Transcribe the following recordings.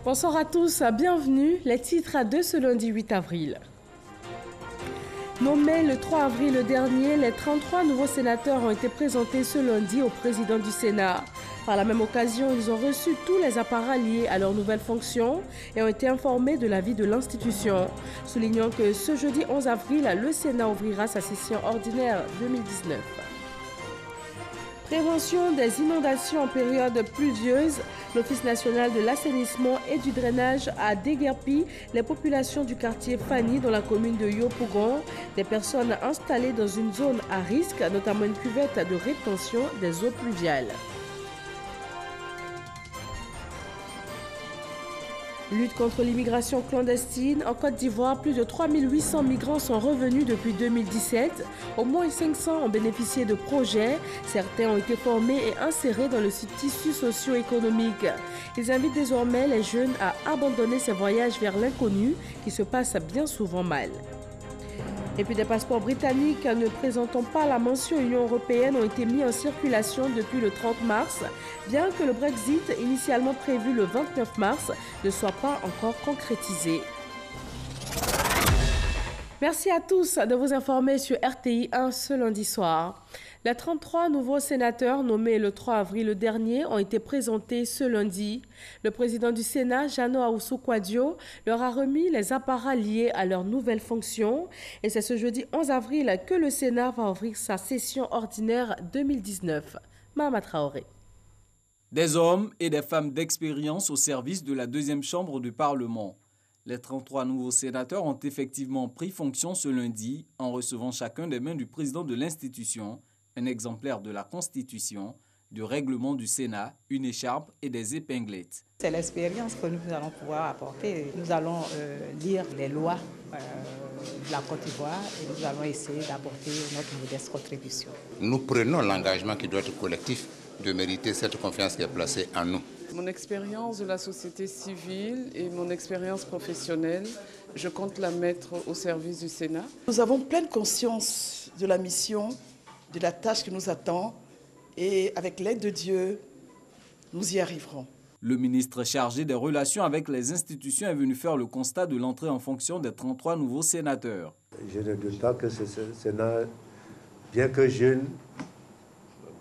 Bonsoir à tous, bienvenue. Les titres de ce lundi 8 avril. Nommés le 3 avril dernier, les 33 nouveaux sénateurs ont été présentés ce lundi au président du Sénat. Par la même occasion, ils ont reçu tous les apparats liés à leurs nouvelles fonctions et ont été informés de la vie de l'institution. Soulignons que ce jeudi 11 avril, le Sénat ouvrira sa session ordinaire 2019. Prévention des inondations en période pluvieuse, l'Office national de l'assainissement et du drainage a déguerpi les populations du quartier Fanny dans la commune de Yopougon, des personnes installées dans une zone à risque, notamment une cuvette de rétention des eaux pluviales. Lutte contre l'immigration clandestine. En Côte d'Ivoire, plus de 3800 migrants sont revenus depuis 2017. Au moins 500 ont bénéficié de projets. Certains ont été formés et insérés dans le tissu socio-économique. Ils invitent désormais les jeunes à abandonner ces voyages vers l'inconnu qui se passent bien souvent mal. Et puis des passeports britanniques ne présentant pas la mention Union européenne ont été mis en circulation depuis le 30 mars, bien que le Brexit, initialement prévu le 29 mars, ne soit pas encore concrétisé. Merci à tous de vous informer sur RTI 1 ce lundi soir. Les 33 nouveaux sénateurs nommés le 3 avril dernier ont été présentés ce lundi. Le président du Sénat, Jano Ahoussou-Kouadio, leur a remis les apparats liés à leurs nouvelles fonctions. Et c'est ce jeudi 11 avril que le Sénat va ouvrir sa session ordinaire 2019. Mahama Traoré. Des hommes et des femmes d'expérience au service de la deuxième chambre du Parlement. Les 33 nouveaux sénateurs ont effectivement pris fonction ce lundi en recevant chacun des mains du président de l'institution un exemplaire de la Constitution, du règlement du Sénat, une écharpe et des épinglettes. C'est l'expérience que nous allons pouvoir apporter. Nous allons lire les lois de la Côte d'Ivoire et nous allons essayer d'apporter notre modeste contribution. Nous prenons l'engagement qui doit être collectif de mériter cette confiance qui est placée en nous. Mon expérience de la société civile et mon expérience professionnelle, je compte la mettre au service du Sénat. Nous avons pleine conscience de la mission, de la tâche qui nous attend et avec l'aide de Dieu, nous y arriverons. Le ministre chargé des relations avec les institutions est venu faire le constat de l'entrée en fonction des 33 nouveaux sénateurs. Je ne doute pas que ce Sénat, bien que jeune,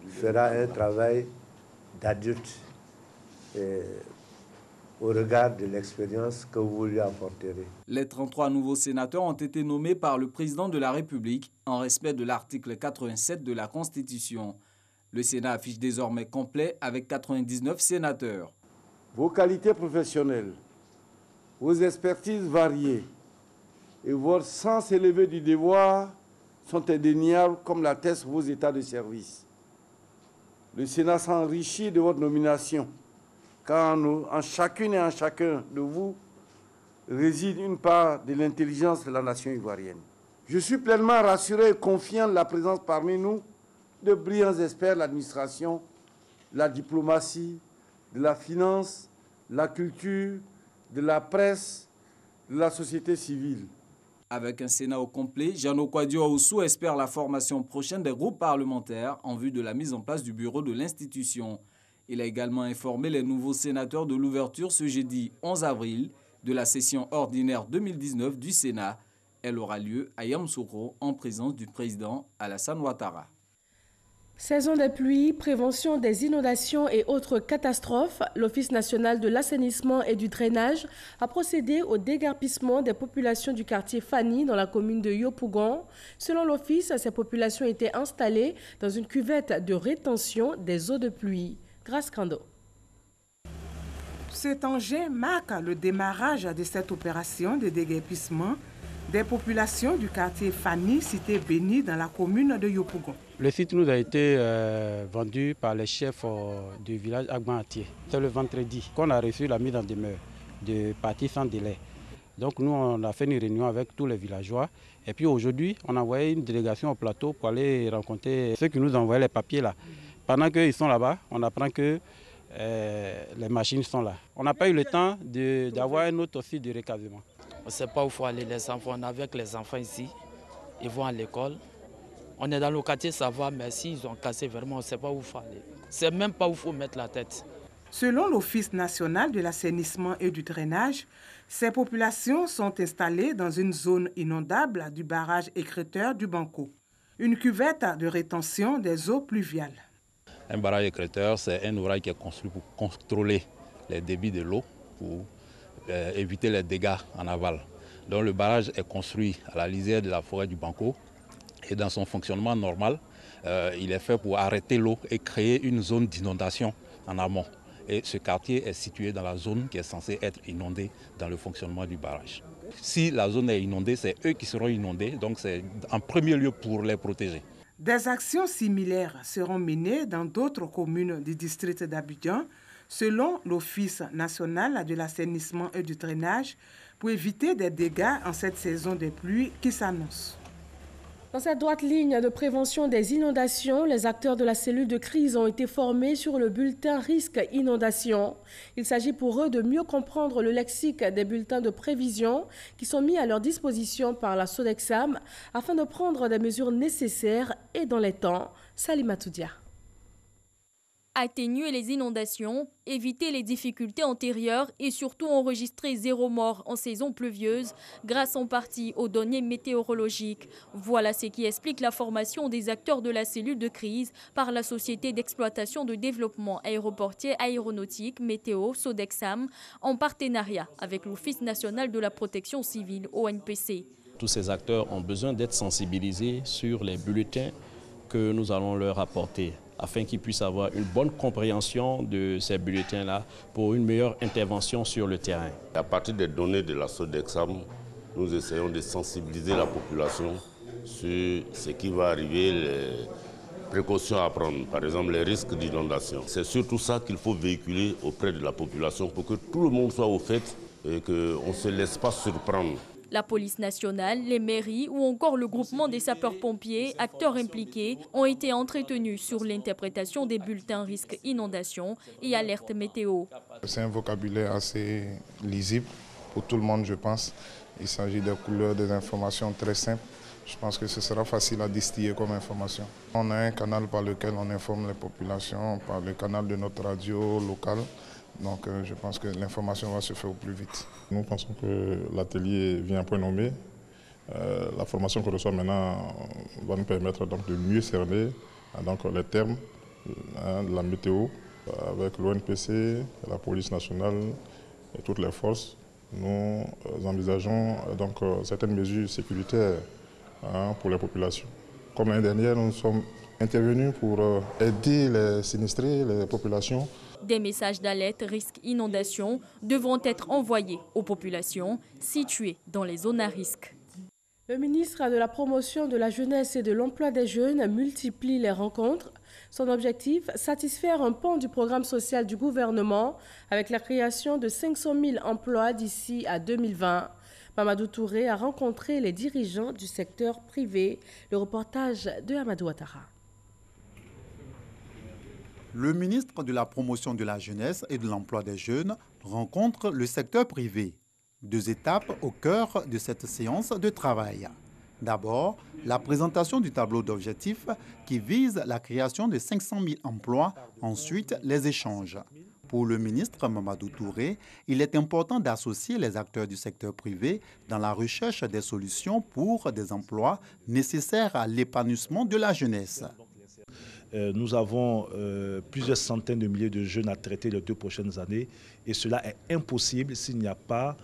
fera un travail d'adulte au regard de l'expérience que vous lui apporterez. Les 33 nouveaux sénateurs ont été nommés par le président de la République en respect de l'article 87 de la Constitution. Le Sénat affiche désormais complet avec 99 sénateurs. Vos qualités professionnelles, vos expertises variées et votre sens élevé du devoir sont indéniables comme l'attestent vos états de service. Le Sénat s'enrichit de votre nomination, car en chacune et en chacun de vous réside une part de l'intelligence de la nation ivoirienne. Je suis pleinement rassuré et confiant de la présence parmi nous de brillants experts de l'administration, de la diplomatie, de la finance, de la culture, de la presse, de la société civile. Avec un Sénat au complet, Jano Kouadio espère la formation prochaine des groupes parlementaires en vue de la mise en place du bureau de l'institution. Il a également informé les nouveaux sénateurs de l'ouverture ce jeudi 11 avril de la session ordinaire 2019 du Sénat. Elle aura lieu à Yamoussoukro en présence du président Alassane Ouattara. Saison des pluies, prévention des inondations et autres catastrophes, l'Office national de l'assainissement et du drainage a procédé au déguerpissement des populations du quartier Fanny dans la commune de Yopougon. Selon l'Office, ces populations étaient installées dans une cuvette de rétention des eaux de pluie. Grâce Kando. Cet engin marque le démarrage de cette opération de déguerpissement des populations du quartier Fanny, cité Béni, dans la commune de Yopougon. Le site nous a été vendu par les chefs du village Agbanatier. C'est le vendredi qu'on a reçu la mise en demeure de partir sans délai. Donc nous, on a fait une réunion avec tous les villageois. Et puis aujourd'hui, on a envoyé une délégation au plateau pour aller rencontrer ceux qui nous envoyaient les papiers là. Pendant qu'ils sont là-bas, on apprend que les machines sont là. On n'a pas eu le temps d'avoir un autre site de recasement. On ne sait pas où il faut aller les enfants. On est avec les enfants ici. Ils vont à l'école. On est dans le quartier, ça va, mais s'ils ont cassé vraiment, on ne sait pas où il faut aller. C'est même pas où il faut mettre la tête. Selon l'Office national de l'assainissement et du drainage, ces populations sont installées dans une zone inondable du barrage écrêteur du Banco, une cuvette de rétention des eaux pluviales. Un barrage écrêteur, c'est un ouvrage qui est construit pour contrôler les débits de l'eau, pour éviter les dégâts en aval. Donc le barrage est construit à la lisière de la forêt du Banco et dans son fonctionnement normal, il est fait pour arrêter l'eau et créer une zone d'inondation en amont. Et ce quartier est situé dans la zone qui est censée être inondée dans le fonctionnement du barrage. Si la zone est inondée, c'est eux qui seront inondés, donc c'est en premier lieu pour les protéger. Des actions similaires seront menées dans d'autres communes du district d'Abidjan, selon l'Office national de l'assainissement et du drainage, pour éviter des dégâts en cette saison des pluies qui s'annonce. Dans cette droite ligne de prévention des inondations, les acteurs de la cellule de crise ont été formés sur le bulletin risque inondation. Il s'agit pour eux de mieux comprendre le lexique des bulletins de prévision qui sont mis à leur disposition par la Sodexam afin de prendre des mesures nécessaires et dans les temps. Salima Toudia. Atténuer les inondations, éviter les difficultés antérieures et surtout enregistrer 0 mort en saison pluvieuse grâce en partie aux données météorologiques. Voilà ce qui explique la formation des acteurs de la cellule de crise par la Société d'exploitation de développement aéroportier aéronautique Météo Sodexam en partenariat avec l'Office national de la protection civile ONPC. Tous ces acteurs ont besoin d'être sensibilisés sur les bulletins que nous allons leur apporter, afin qu'ils puissent avoir une bonne compréhension de ces bulletins-là pour une meilleure intervention sur le terrain. À partir des données de la Sodexam, nous essayons de sensibiliser la population sur ce qui va arriver, les précautions à prendre, par exemple les risques d'inondation. C'est surtout ça qu'il faut véhiculer auprès de la population pour que tout le monde soit au fait et qu'on ne se laisse pas surprendre. La police nationale, les mairies ou encore le groupement des sapeurs-pompiers, acteurs impliqués, ont été entretenus sur l'interprétation des bulletins risque inondation et alerte météo. C'est un vocabulaire assez lisible pour tout le monde, je pense. Il s'agit des couleurs, des informations très simples. Je pense que ce sera facile à distiller comme information. On a un canal par lequel on informe les populations, par le canal de notre radio locale. Donc je pense que l'information va se faire au plus vite. Nous pensons que l'atelier vient à point nommé. La formation qu'on reçoit maintenant va nous permettre donc de mieux cerner donc, les termes de la météo avec l'ONPC, la police nationale et toutes les forces. Nous envisageons donc certaines mesures sécuritaires pour les populations. Comme l'année dernière, nous sommes intervenus pour aider les sinistrés, les populations. Des messages d'alerte risque inondation devront être envoyés aux populations situées dans les zones à risque. Le ministre de la Promotion de la Jeunesse et de l'Emploi des Jeunes multiplie les rencontres. Son objectif, satisfaire un pan du programme social du gouvernement avec la création de 500 000 emplois d'ici à 2020. Mamadou Touré a rencontré les dirigeants du secteur privé. Le reportage de Amadou Ouattara. Le ministre de la Promotion de la Jeunesse et de l'Emploi des Jeunes rencontre le secteur privé. 2 étapes au cœur de cette séance de travail. D'abord, la présentation du tableau d'objectifs qui vise la création de 500 000 emplois, ensuite les échanges. Pour le ministre Mamadou Touré, il est important d'associer les acteurs du secteur privé dans la recherche des solutions pour des emplois nécessaires à l'épanouissement de la jeunesse. Nous avons plusieurs centaines de milliers de jeunes à traiter les 2 prochaines années et cela est impossible s'il n'y a pas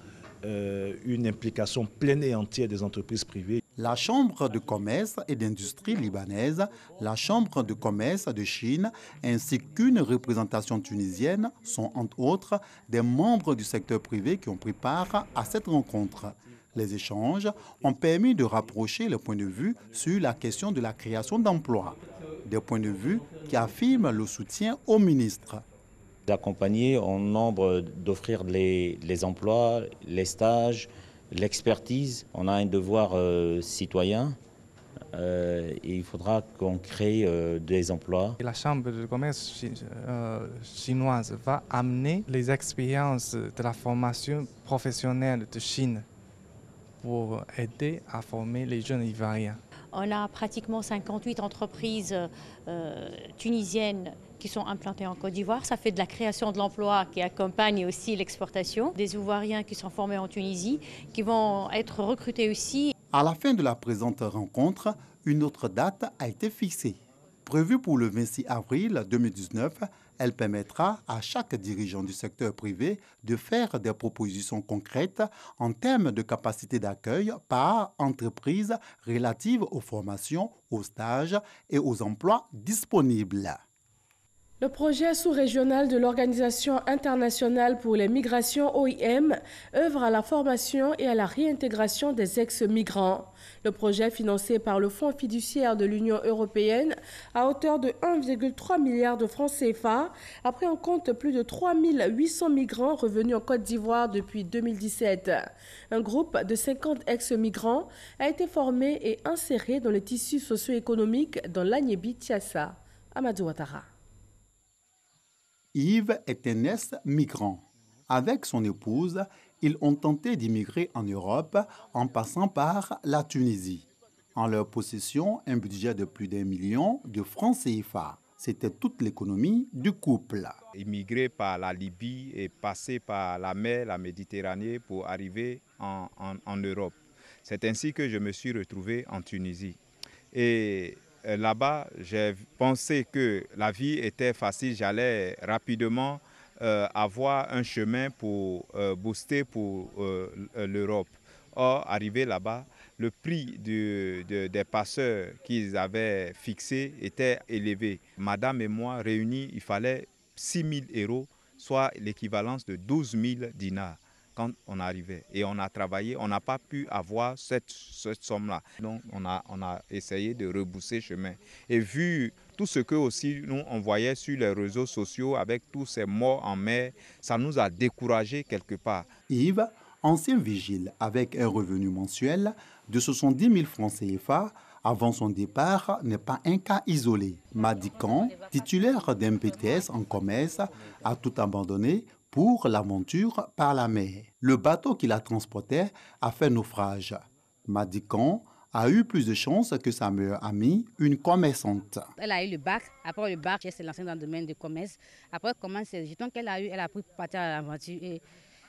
une implication pleine et entière des entreprises privées. La Chambre de commerce et d'industrie libanaise, la Chambre de commerce de Chine ainsi qu'une représentation tunisienne sont entre autres des membres du secteur privé qui ont pris part à cette rencontre. Les échanges ont permis de rapprocher les points de vue sur la question de la création d'emplois. Des points de vue qui affirment le soutien au ministre. D'accompagner en nombre d'offrir les emplois, les stages, l'expertise. On a un devoir citoyen et il faudra qu'on crée des emplois. La Chambre de commerce chinoise va amener les expériences de la formation professionnelle de Chine pour aider à former les jeunes Ivoiriens. On a pratiquement 58 entreprises tunisiennes qui sont implantées en Côte d'Ivoire. Ça fait de la création de l'emploi qui accompagne aussi l'exportation. Des Ivoiriens qui sont formés en Tunisie, qui vont être recrutés aussi. À la fin de la présente rencontre, une autre date a été fixée. Prévue pour le 26 avril 2019, elle permettra à chaque dirigeant du secteur privé de faire des propositions concrètes en termes de capacité d'accueil par entreprise relatives aux formations, aux stages et aux emplois disponibles. Le projet sous-régional de l'Organisation internationale pour les migrations OIM œuvre à la formation et à la réintégration des ex-migrants. Le projet, financé par le Fonds fiduciaire de l'Union européenne à hauteur de 1,3 milliard de francs CFA, a pris en compte plus de 3 800 migrants revenus en Côte d'Ivoire depuis 2017. Un groupe de 50 ex-migrants a été formé et inséré dans le tissu socio-économique dans l'Agnébi-Tiassa. Amadou Ouattara. Yves est un ex-migrant. Avec son épouse, ils ont tenté d'immigrer en Europe en passant par la Tunisie. En leur possession, un budget de plus d'1 million de francs CFA. C'était toute l'économie du couple. Immigrer par la Libye et passer par la mer, la Méditerranée pour arriver en Europe. C'est ainsi que je me suis retrouvé en Tunisie. Et là-bas, j'ai pensé que la vie était facile, j'allais rapidement avoir un chemin pour booster pour l'Europe. Or, arrivé là-bas, le prix des passeurs qu'ils avaient fixé était élevé. Madame et moi, réunis, il fallait 6 000 €, soit l'équivalence de 12 000 dinars. Quand on arrivait et on a travaillé, on n'a pas pu avoir cette somme-là. Donc on a essayé de rebousser chemin. Et vu tout ce que aussi nous on voyait sur les réseaux sociaux avec tous ces morts en mer, ça nous a découragés quelque part. Yves, ancien vigile avec un revenu mensuel de 70 000 francs CFA, avant son départ, n'est pas un cas isolé. Madikan, titulaire d'un BTS en commerce, a tout abandonné pour l'aventure par la mer. Le bateau qui la transportait a fait naufrage. Madikan a eu plus de chance que sa meilleure amie, une commerçante. Elle a eu le bac. Après le bac, elle s'est lancée dans le domaine du commerce. Après, comment c'est le jeton qu'elle a eu, elle a pris pour partir à l'aventure et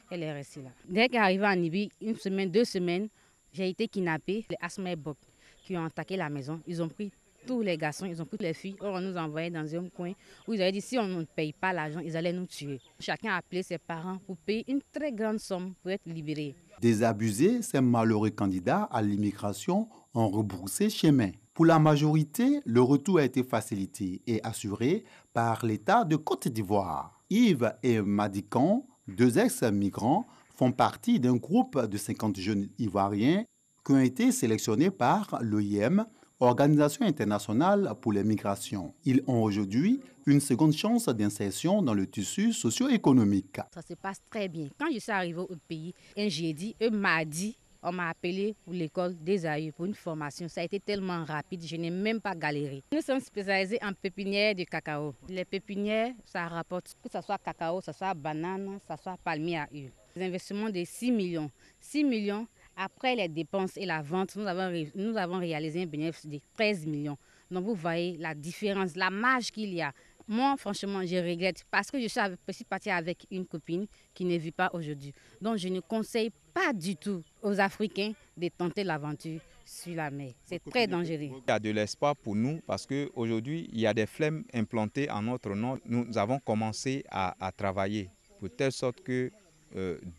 elle est restée là. Dès qu'elle est arrivée en Libye, 1 semaine, 2 semaines, j'ai été kidnappée. Les Asma et Bob qui ont attaqué la maison, ils ont pris tous les garçons, ils ont pris les filles. Or, on nous envoyait dans un coin où ils avaient dit si on ne paye pas l'argent, ils allaient nous tuer. Chacun a appelé ses parents pour payer une très grande somme pour être libéré. Désabusés, ces malheureux candidats à l'immigration ont rebroussé chemin. Pour la majorité, le retour a été facilité et assuré par l'État de Côte d'Ivoire. Yves et Madikan, 2 ex-migrants, font partie d'un groupe de 50 jeunes Ivoiriens qui ont été sélectionnés par l'OIM, Organisation internationale pour les migrations. Ils ont aujourd'hui une seconde chance d'insertion dans le tissu socio-économique. Ça se passe très bien. Quand je suis arrivée au pays, un jeudi, un mardi, on m'a appelé pour l'école des AE pour une formation. Ça a été tellement rapide, je n'ai même pas galéré. Nous sommes spécialisés en pépinière de cacao. Les pépinières, ça rapporte, que ce soit cacao, que ce soit banane, que ce soit palmier à huile. Des investissements de 6 millions. 6 millions. Après les dépenses et la vente, nous avons réalisé un bénéfice de 13 millions. Donc vous voyez la différence, la marge qu'il y a. Moi, franchement, je regrette parce que je suis partie avec une copine qui ne vit pas aujourd'hui. Donc je ne conseille pas du tout aux Africains de tenter l'aventure sur la mer. C'est très dangereux. Il y a de l'espoir pour nous parce qu'aujourd'hui, il y a des flemmes implantées en notre nom. Nous avons commencé à travailler pour telle sorte que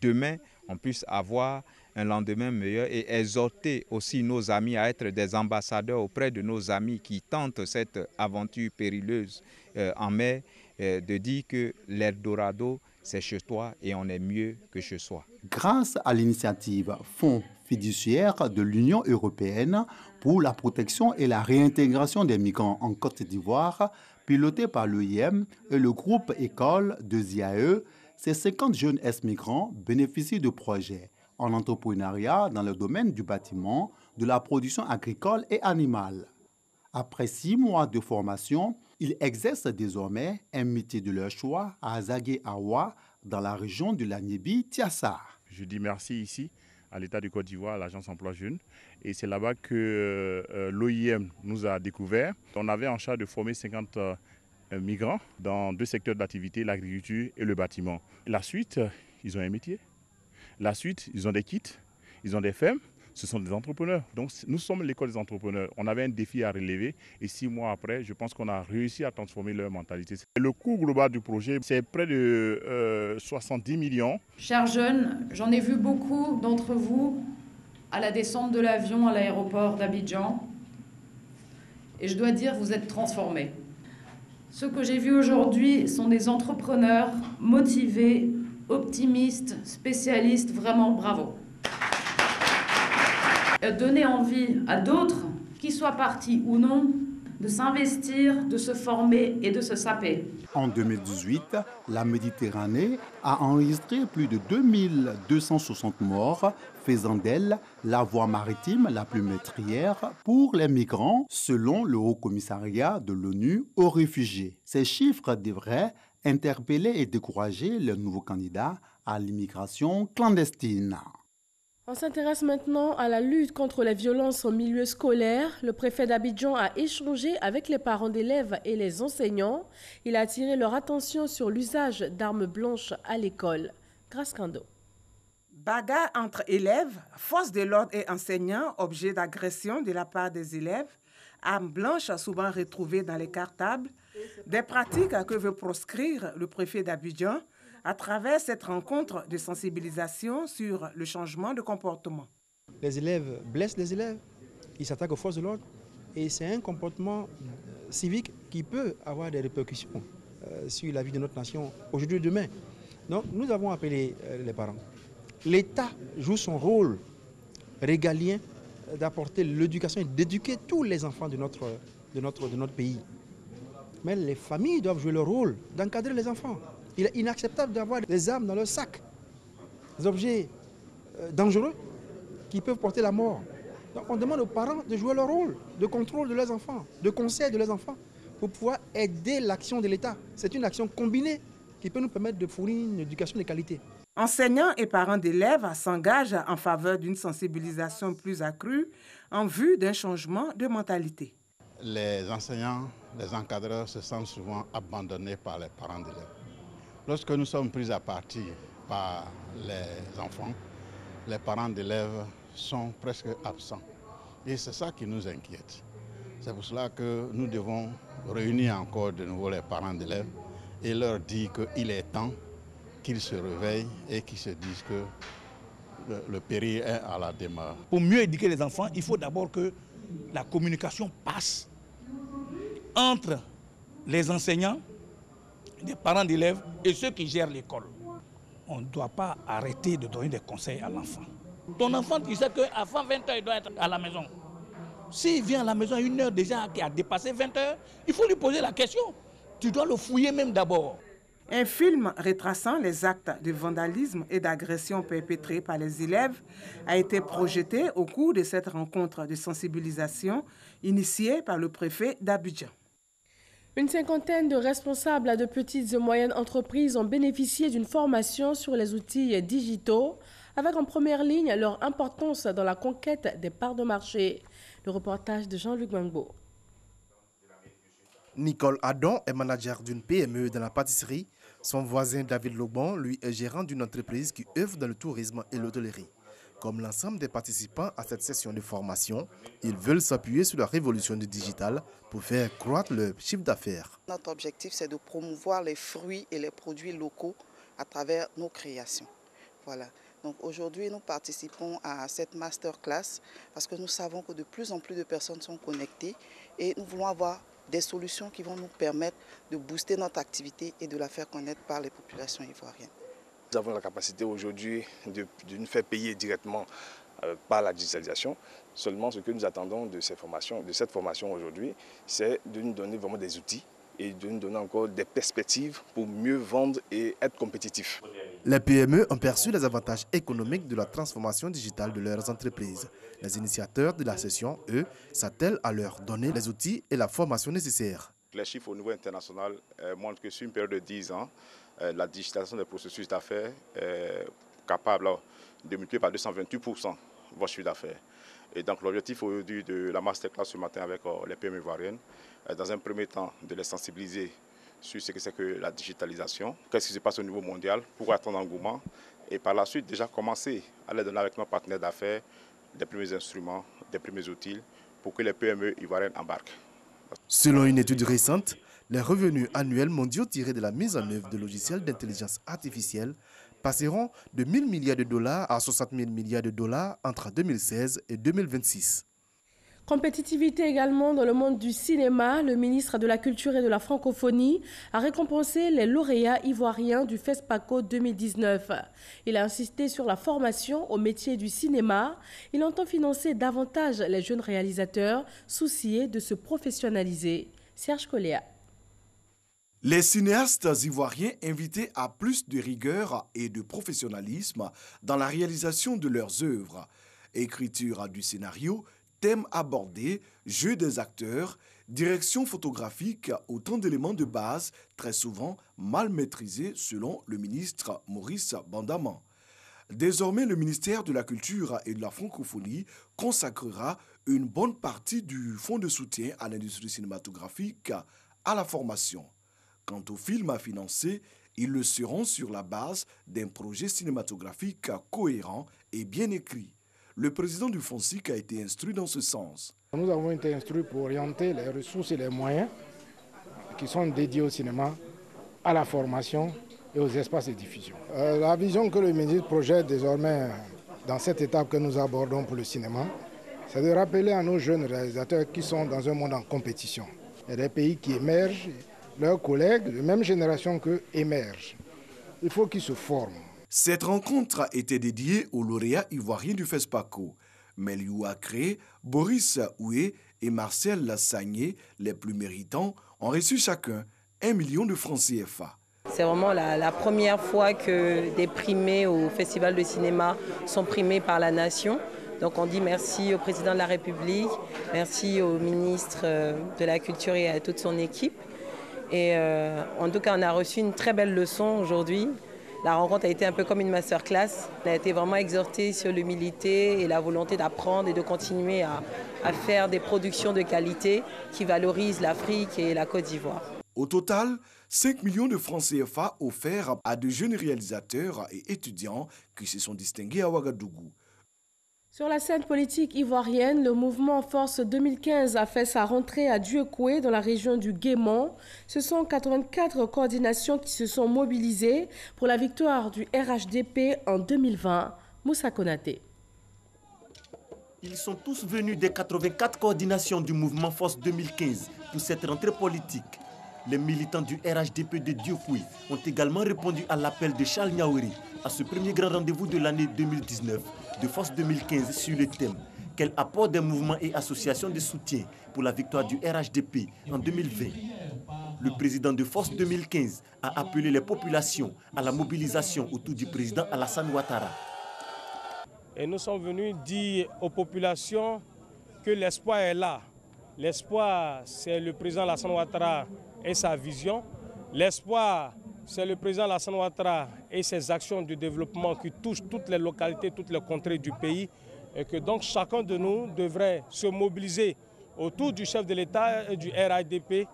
demain, on puisse avoir un lendemain meilleur et exhorter aussi nos amis à être des ambassadeurs auprès de nos amis qui tentent cette aventure périleuse en mer, de dire que l'Eldorado, c'est chez toi et on est mieux que chez soi. Grâce à l'initiative Fonds fiduciaire de l'Union européenne pour la protection et la réintégration des migrants en Côte d'Ivoire, piloté par l'OIM et le groupe École de ZIAE, ces 50 jeunes ex-migrants bénéficient de projets en entrepreneuriat dans le domaine du bâtiment, de la production agricole et animale. Après 6 mois de formation, ils exercent désormais un métier de leur choix à Zagué-Awa, dans la région de l'Agnébi-Tiassa. Je dis merci ici à l'État du Côte d'Ivoire, à l'Agence Emploi Jeunes. Et c'est là-bas que l'OIM nous a découvert. On avait en charge de former 50 migrants dans 2 secteurs d'activité, l'agriculture et le bâtiment. La suite, ils ont un métier. La suite, ils ont des kits, ils ont des fermes. Ce sont des entrepreneurs. Donc nous sommes l'école des entrepreneurs. On avait un défi à relever et 6 mois après, je pense qu'on a réussi à transformer leur mentalité. Le coût global du projet, c'est près de 70 millions. Chers jeunes, j'en ai vu beaucoup d'entre vous à la descente de l'avion à l'aéroport d'Abidjan. Et je dois dire, vous êtes transformés. Ceux que j'ai vus aujourd'hui sont des entrepreneurs motivés, optimistes, spécialistes, vraiment bravo. Donner envie à d'autres, qu'ils soient partis ou non, de s'investir, de se former et de se saper. En 2018, la Méditerranée a enregistré plus de 2260 morts, faisant d'elle la voie maritime la plus meurtrière pour les migrants, selon le Haut Commissariat de l'ONU aux réfugiés. Ces chiffres devraient interpeller et décourager les nouveaux candidats à l'immigration clandestine. On s'intéresse maintenant à la lutte contre les violences en milieu scolaire. Le préfet d'Abidjan a échangé avec les parents d'élèves et les enseignants. Il a attiré leur attention sur l'usage d'armes blanches à l'école. Grâce Kando. Bagarre entre élèves, forces de l'ordre et enseignants, objet d'agression de la part des élèves, armes blanches souvent retrouvées dans les cartables, des pratiques que veut proscrire le préfet d'Abidjan à travers cette rencontre de sensibilisation sur le changement de comportement. Les élèves blessent les élèves, ils s'attaquent aux forces de l'ordre et c'est un comportement civique qui peut avoir des répercussions sur la vie de notre nation aujourd'hui et demain. Donc nous avons appelé les parents. L'État joue son rôle régalien d'apporter l'éducation et d'éduquer tous les enfants de notre pays. Mais les familles doivent jouer leur rôle d'encadrer les enfants. Il est inacceptable d'avoir des armes dans leur sac, des objets dangereux qui peuvent porter la mort. Donc on demande aux parents de jouer leur rôle de contrôle de leurs enfants, de conseil de leurs enfants, pour pouvoir aider l'action de l'État. C'est une action combinée qui peut nous permettre de fournir une éducation de qualité. Enseignants et parents d'élèves s'engagent en faveur d'une sensibilisation plus accrue en vue d'un changement de mentalité. Les enseignants, les encadreurs se sentent souvent abandonnés par les parents d'élèves. Lorsque nous sommes pris à partie par les enfants, les parents d'élèves sont presque absents. Et c'est ça qui nous inquiète. C'est pour cela que nous devons réunir encore de nouveau les parents d'élèves et leur dire qu'il est temps qu'ils se réveillent et qu'ils se disent que le péril est à la demeure. Pour mieux éduquer les enfants, il faut d'abord que la communication passe entre les enseignants, les parents d'élèves et ceux qui gèrent l'école. On ne doit pas arrêter de donner des conseils à l'enfant. Ton enfant, tu sais qu'avant 20 h, il doit être à la maison. S'il vient à la maison à 1 heure déjà qui a dépassé 20 h, il faut lui poser la question. Tu dois le fouiller même d'abord. Un film retraçant les actes de vandalisme et d'agression perpétrés par les élèves a été projeté au cours de cette rencontre de sensibilisation initiée par le préfet d'Abidjan. Une cinquantaine de responsables de petites et moyennes entreprises ont bénéficié d'une formation sur les outils digitaux, avec en première ligne leur importance dans la conquête des parts de marché. Le reportage de Jean-Luc Gbangbo. Nicole Adon est manager d'une PME dans la pâtisserie. Son voisin David Lobon, lui, est gérant d'une entreprise qui œuvre dans le tourisme et l'hôtellerie. Comme l'ensemble des participants à cette session de formation, ils veulent s'appuyer sur la révolution du digital pour faire croître leur chiffre d'affaires. Notre objectif, c'est de promouvoir les fruits et les produits locaux à travers nos créations. Voilà. Donc aujourd'hui, nous participons à cette masterclass parce que nous savons que de plus en plus de personnes sont connectées et nous voulons avoir des solutions qui vont nous permettre de booster notre activité et de la faire connaître par les populations ivoiriennes. Nous avons la capacité aujourd'hui de nous faire payer directement par la digitalisation. Seulement ce que nous attendons de cette formation aujourd'hui, c'est de nous donner vraiment des outils et de nous donner encore des perspectives pour mieux vendre et être compétitifs. Les PME ont perçu les avantages économiques de la transformation digitale de leurs entreprises. Les initiateurs de la session, eux, s'attellent à leur donner les outils et la formation nécessaires. Les chiffres au niveau international montrent que sur une période de 10 ans, la digitalisation des processus d'affaires est capable de multiplier par 228% votre chiffre d'affaires. Et donc l'objectif aujourd'hui de la masterclass ce matin avec les PME ivoiriennes, dans un premier temps de les sensibiliser sur ce que c'est que la digitalisation, qu'est-ce qui se passe au niveau mondial, pourquoi attendre engouement, et par la suite déjà commencer à les donner avec nos partenaires d'affaires des premiers instruments, des premiers outils pour que les PME ivoiriennes embarquent. Selon une étude récente, les revenus annuels mondiaux tirés de la mise en œuvre de logiciels d'intelligence artificielle passeront de 1 000 milliards de dollars à 60 000 milliards de dollars entre 2016 et 2026. Compétitivité également dans le monde du cinéma. Le ministre de la Culture et de la Francophonie a récompensé les lauréats ivoiriens du FESPACO 2019. Il a insisté sur la formation au métier du cinéma. Il entend financer davantage les jeunes réalisateurs souciés de se professionnaliser. Serge Coléa. Les cinéastes ivoiriens invités à plus de rigueur et de professionnalisme dans la réalisation de leurs œuvres. Écriture du scénario, thèmes abordés, jeu des acteurs, direction photographique, autant d'éléments de base très souvent mal maîtrisés selon le ministre Maurice Bandaman. Désormais, le ministère de la Culture et de la Francophonie consacrera une bonne partie du fonds de soutien à l'industrie cinématographique à la formation. Quant aux films à financer, ils le seront sur la base d'un projet cinématographique cohérent et bien écrit. Le président du FONSIC a été instruit dans ce sens. Nous avons été instruits pour orienter les ressources et les moyens qui sont dédiés au cinéma, à la formation et aux espaces de diffusion. La vision que le ministre projette désormais dans cette étape que nous abordons pour le cinéma, c'est de rappeler à nos jeunes réalisateurs qui sont dans un monde en compétition. Il y a des pays qui émergent, leurs collègues de même génération qu'eux émergent. Il faut qu'ils se forment. Cette rencontre était dédiée aux lauréats ivoiriens du FESPACO. Meliou Akré, Boris Oué et Marcel Lassagné, les plus méritants, ont reçu chacun 1 million de francs CFA. C'est vraiment la première fois que des primés au Festival de cinéma sont primés par la nation. Donc on dit merci au président de la République, merci au ministre de la Culture et à toute son équipe. Et en tout cas, on a reçu une très belle leçon aujourd'hui. La rencontre a été un peu comme une masterclass. On a été vraiment exhorté sur l'humilité et la volonté d'apprendre et de continuer à faire des productions de qualité qui valorisent l'Afrique et la Côte d'Ivoire. Au total, 5 millions de francs CFA offerts à de jeunes réalisateurs et étudiants qui se sont distingués à Ouagadougou. Sur la scène politique ivoirienne, le mouvement Force 2015 a fait sa rentrée à Dieucoué dans la région du Guémont. Ce sont 84 coordinations qui se sont mobilisées pour la victoire du RHDP en 2020. Moussa Konaté. Ils sont tous venus des 84 coordinations du mouvement Force 2015 pour cette rentrée politique. Les militants du RHDP de Dieucoué ont également répondu à l'appel de Charles Niaouri à ce premier grand rendez-vous de l'année 2019 de Force 2015 sur le thème « Quel apport des mouvements et associations de soutien pour la victoire du RHDP en 2020 ?» Le président de Force 2015 a appelé les populations à la mobilisation autour du président Alassane Ouattara. Et nous sommes venus dire aux populations que l'espoir est là. L'espoir, c'est le président Alassane Ouattara et sa vision. L'espoir, c'est le président Alassane Ouattara et ses actions de développement qui touchent toutes les localités, toutes les contrées du pays. Et que donc chacun de nous devrait se mobiliser autour du chef de l'État et du RHDP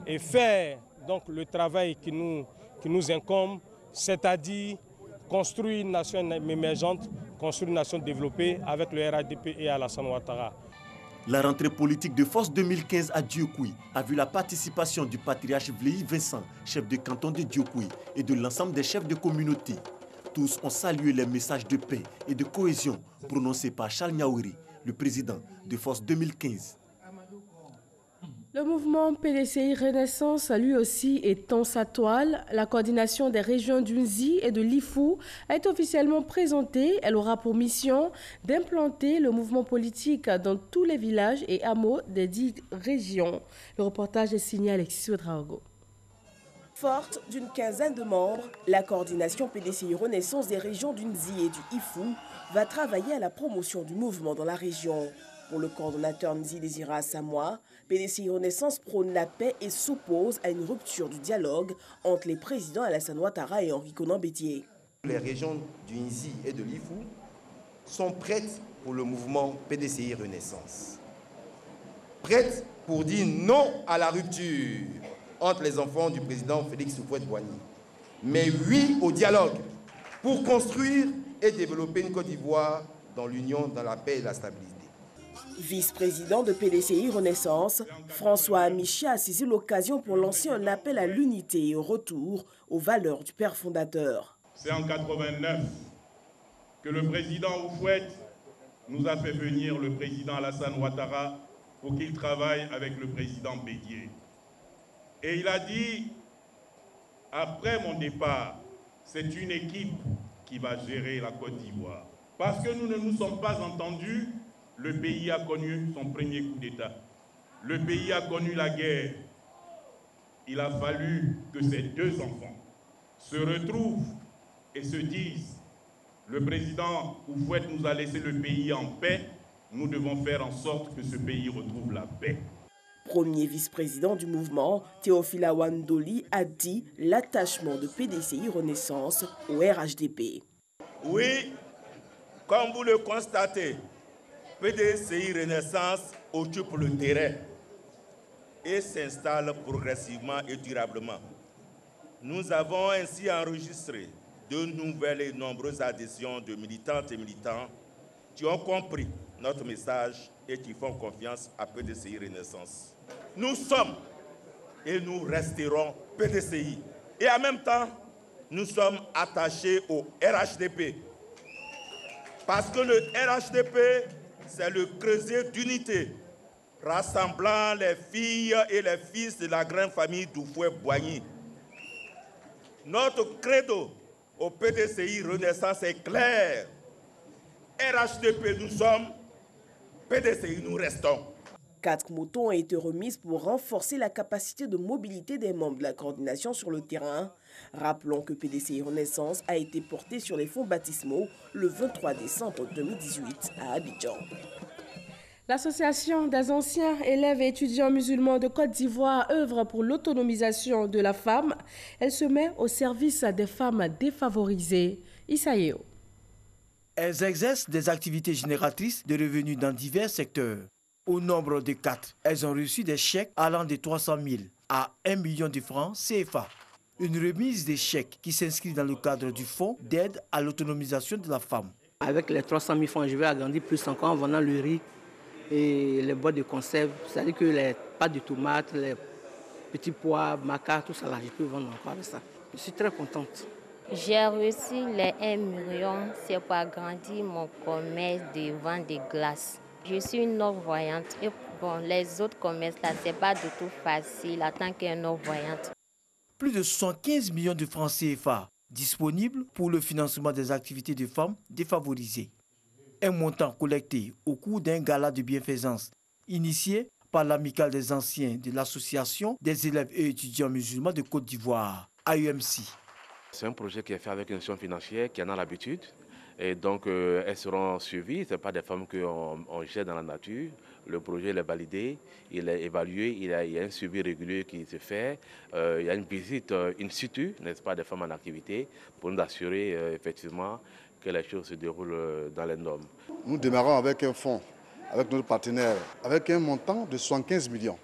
et faire donc le travail qui nous incombe, c'est-à-dire construire une nation émergente, construire une nation développée avec le RHDP et Alassane Ouattara. La rentrée politique de Force 2015 à Dieucoué a vu la participation du patriarche Vléi Vincent, chef de canton de Dieucoué, et de l'ensemble des chefs de communauté. Tous ont salué les messages de paix et de cohésion prononcés par Charles Niaouri, le président de Force 2015. Le mouvement PDCI Renaissance, lui aussi, étend sa toile. La coordination des régions d'Unzi et de l'Ifou a été officiellement présentée. Elle aura pour mission d'implanter le mouvement politique dans tous les villages et hameaux des 10 régions. Le reportage est signé Alexis Ouedraogo. Forte d'une quinzaine de membres, la coordination PDCI Renaissance des régions d'Unzi et du Ifou va travailler à la promotion du mouvement dans la région. Pour le coordonnateur Nzi Désira Samoa, PDCI Renaissance prône la paix et s'oppose à une rupture du dialogue entre les présidents Alassane Ouattara et Henri Konan Bédié. Les régions du Nzi et de l'Ifou sont prêtes pour le mouvement PDCI Renaissance. Prêtes pour dire non à la rupture entre les enfants du président Félix Houphouët-Boigny, mais oui au dialogue pour construire et développer une Côte d'Ivoire dans l'union, dans la paix et la stabilité. Vice-président de PDCI Renaissance, François Amichi a saisi l'occasion pour lancer un appel à l'unité et au retour aux valeurs du père fondateur. C'est en 89 que le président Houphouët nous a fait venir le président Alassane Ouattara pour qu'il travaille avec le président Bédié. Et il a dit, après mon départ, c'est une équipe qui va gérer la Côte d'Ivoire. Parce que nous ne nous sommes pas entendus, le pays a connu son premier coup d'État. Le pays a connu la guerre. Il a fallu que ces deux enfants se retrouvent et se disent, le président Houphouët nous a laissé le pays en paix, nous devons faire en sorte que ce pays retrouve la paix. Premier vice-président du mouvement, Théophile Awandoli a dit l'attachement de PDCI Renaissance au RHDP. Oui, comme vous le constatez, PDCI Renaissance occupe le terrain et s'installe progressivement et durablement. Nous avons ainsi enregistré de nouvelles et nombreuses adhésions de militantes et militants qui ont compris notre message et qui font confiance à PDCI Renaissance. Nous sommes et nous resterons PDCI. Et en même temps, nous sommes attachés au RHDP. Parce que le RHDP, c'est le creuset d'unité rassemblant les filles et les fils de la grande famille d'Houphouët-Boigny. Notre credo au PDCI Renaissance est clair. RHDP nous sommes, PDCI nous restons. 4 motos ont été remises pour renforcer la capacité de mobilité des membres de la coordination sur le terrain. Rappelons que PDCI Renaissance a été porté sur les fonds baptismaux le 23 décembre 2018 à Abidjan. L'Association des anciens élèves et étudiants musulmans de Côte d'Ivoire œuvre pour l'autonomisation de la femme. Elle se met au service des femmes défavorisées. Isaïo. Elles exercent des activités génératrices de revenus dans divers secteurs. Au nombre de 4, elles ont reçu des chèques allant de 300 000 à 1 million de francs CFA. Une remise des chèques qui s'inscrit dans le cadre du fonds d'aide à l'autonomisation de la femme. Avec les 300 000 francs, je vais agrandir plus encore en vendant le riz et les boîtes de conserve. C'est-à-dire que les pâtes de tomates, les petits pois, maca, tout ça, là, je peux vendre encore avec ça. Je suis très contente. J'ai reçu les 1 million, c'est pour agrandir mon commerce de vente de glace. Je suis une non-voyante et bon, les autres commerces là, c'est pas du tout facile en tant que non-voyante. Plus de 75 millions de francs CFA disponibles pour le financement des activités de femmes défavorisées. Un montant collecté au cours d'un gala de bienfaisance initié par l'amicale des anciens de l'Association des élèves et étudiants musulmans de Côte d'Ivoire, AUMC. C'est un projet qui est fait avec une institution financière qui en a l'habitude. Et donc, elles seront suivies. Ce n'est pas des femmes qu'on jette dans la nature. Le projet est validé, il est évalué, il y a un suivi régulier qui se fait. Il y a une visite in situ, n'est-ce pas, des femmes en activité pour nous assurer effectivement que les choses se déroulent dans les normes. Nous démarrons avec un fonds, avec notre partenaire, avec un montant de 75 millions.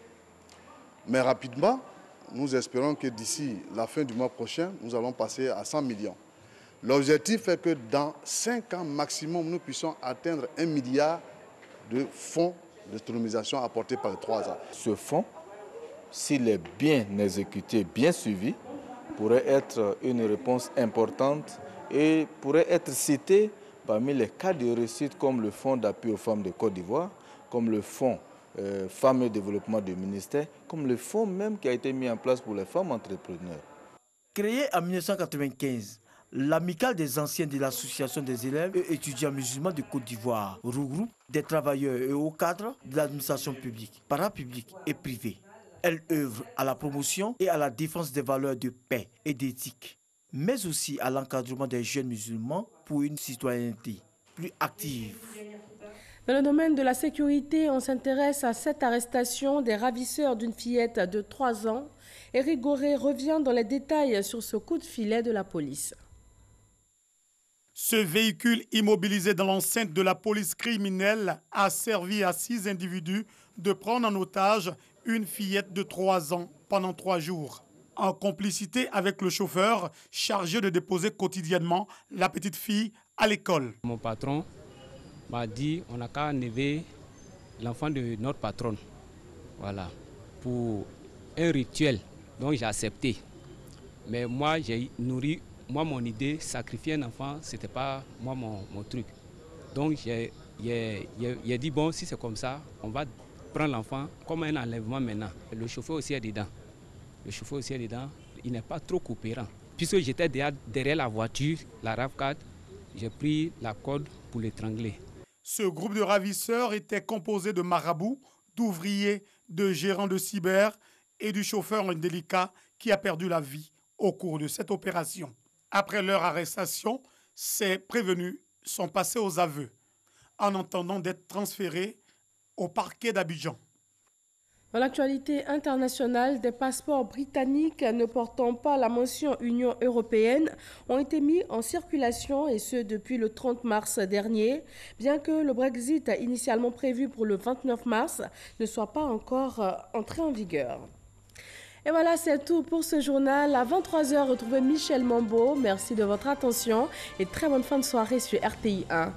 Mais rapidement, nous espérons que d'ici la fin du mois prochain, nous allons passer à 100 millions. L'objectif est que dans 5 ans maximum, nous puissions atteindre 1 milliard de fonds d'autonomisation apportés par les 3 ans. Ce fonds, s'il est bien exécuté, bien suivi, pourrait être une réponse importante et pourrait être cité parmi les cas de réussite comme le fonds d'appui aux femmes de Côte d'Ivoire, comme le fonds Femmes et Développement du ministère, comme le fonds même qui a été mis en place pour les femmes entrepreneurs. Créé en 1995, l'amicale des anciens de l'Association des élèves et étudiants musulmans de Côte d'Ivoire regroupe des travailleurs et hauts cadres de l'administration publique, parapublique et privée. Elle œuvre à la promotion et à la défense des valeurs de paix et d'éthique, mais aussi à l'encadrement des jeunes musulmans pour une citoyenneté plus active. Dans le domaine de la sécurité, on s'intéresse à cette arrestation des ravisseurs d'une fillette de 3 ans. Éric Goré revient dans les détails sur ce coup de filet de la police. Ce véhicule immobilisé dans l'enceinte de la police criminelle a servi à 6 individus de prendre en otage une fillette de 3 ans pendant 3 jours. En complicité avec le chauffeur chargé de déposer quotidiennement la petite fille à l'école. Mon patron m'a dit on n'a qu'à enlever l'enfant de notre patronne. Voilà, pour un rituel. Donc j'ai accepté. Mais moi, j'ai nourri, mon idée, sacrifier un enfant, ce n'était pas moi mon truc. Donc j'ai dit, bon, si c'est comme ça, on va prendre l'enfant comme un enlèvement maintenant. Le chauffeur aussi est dedans. Il n'est pas trop coopérant. Puisque j'étais derrière la voiture, la RAV4, j'ai pris la corde pour l'étrangler. Ce groupe de ravisseurs était composé de marabouts, d'ouvriers, de gérants de cyber et du chauffeur indélicat qui a perdu la vie au cours de cette opération. Après leur arrestation, ces prévenus sont passés aux aveux en attendant d'être transférés au parquet d'Abidjan. Dans l'actualité internationale, des passeports britanniques ne portant pas la mention Union européenne ont été mis en circulation et ce depuis le 30 mars dernier, bien que le Brexit initialement prévu pour le 29 mars ne soit pas encore entré en vigueur. Et voilà, c'est tout pour ce journal. À 23h, retrouvez Michel Mambo. Merci de votre attention et très bonne fin de soirée sur RTI 1.